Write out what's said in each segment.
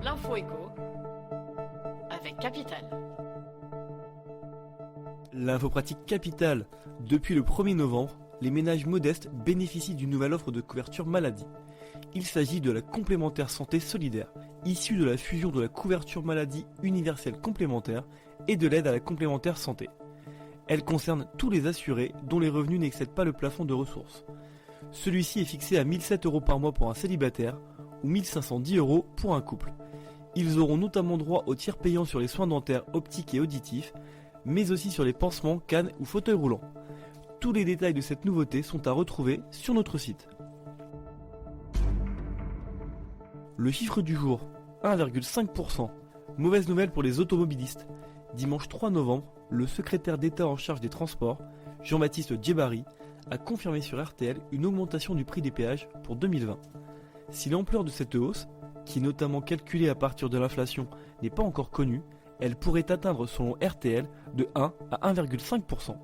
l'info éco avec Capital. L'info pratique Capital. Depuis le 1er novembre, les ménages modestes bénéficient d'une nouvelle offre de couverture maladie. Il s'agit de la complémentaire santé solidaire, issue de la fusion de la couverture maladie universelle complémentaire et de l'aide à la complémentaire santé. Elle concerne tous les assurés dont les revenus n'excèdent pas le plafond de ressources. Celui-ci est fixé à 1 007 € par mois pour un célibataire ou 1 510 € pour un couple. Ils auront notamment droit aux tiers payants sur les soins dentaires, optiques et auditifs, mais aussi sur les pansements, cannes ou fauteuils roulants. Tous les détails de cette nouveauté sont à retrouver sur notre site. Le chiffre du jour, 1,5%. Mauvaise nouvelle pour les automobilistes. Dimanche 3 novembre, le secrétaire d'État en charge des transports, Jean-Baptiste Djebari, a confirmé sur RTL une augmentation du prix des péages pour 2020. Si l'ampleur de cette hausse, qui est notamment calculée à partir de l'inflation, n'est pas encore connue, elle pourrait atteindre selon RTL de 1 à 1,5%.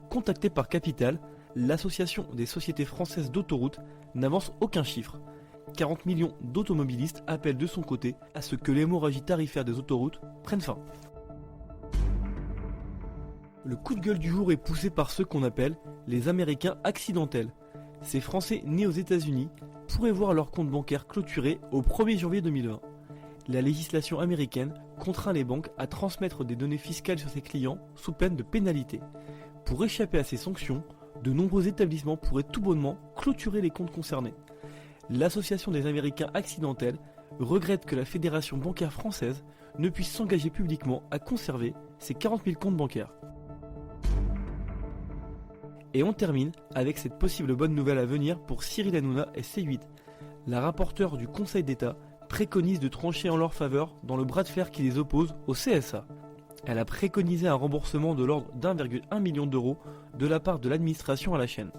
Contactée par Capital, l'association des sociétés françaises d'autoroutes n'avance aucun chiffre. 40 millions d'automobilistes appellent de son côté à ce que l'hémorragie tarifaire des autoroutes prenne fin. Le coup de gueule du jour est poussé par ceux qu'on appelle les Américains accidentels. Ces Français nés aux États-Unis pourraient voir leur compte bancaire clôturé au 1er janvier 2020. La législation américaine contraint les banques à transmettre des données fiscales sur ses clients sous peine de pénalité. Pour échapper à ces sanctions, de nombreux établissements pourraient tout bonnement clôturer les comptes concernés. L'Association des Américains accidentels regrette que la Fédération bancaire française ne puisse s'engager publiquement à conserver ses 40 000 comptes bancaires. Et on termine avec cette possible bonne nouvelle à venir pour Cyril Hanouna et C8. La rapporteure du Conseil d'État préconise de trancher en leur faveur dans le bras de fer qui les oppose au CSA. Elle a préconisé un remboursement de l'ordre d'1,1 million d'euros de la part de l'administration à la chaîne.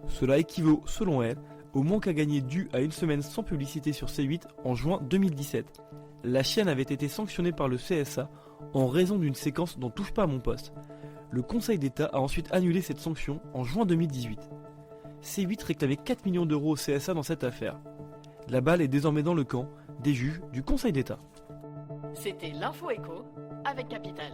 Cela équivaut, selon elle, au manque à gagner dû à une semaine sans publicité sur C8 en juin 2017. La chaîne avait été sanctionnée par le CSA en raison d'une séquence dont touche pas à mon poste. Le Conseil d'État a ensuite annulé cette sanction en juin 2018. C8 réclamait 4 millions d'euros au CSA dans cette affaire. La balle est désormais dans le camp des juges du Conseil d'État. C'était l'info éco avec Capital.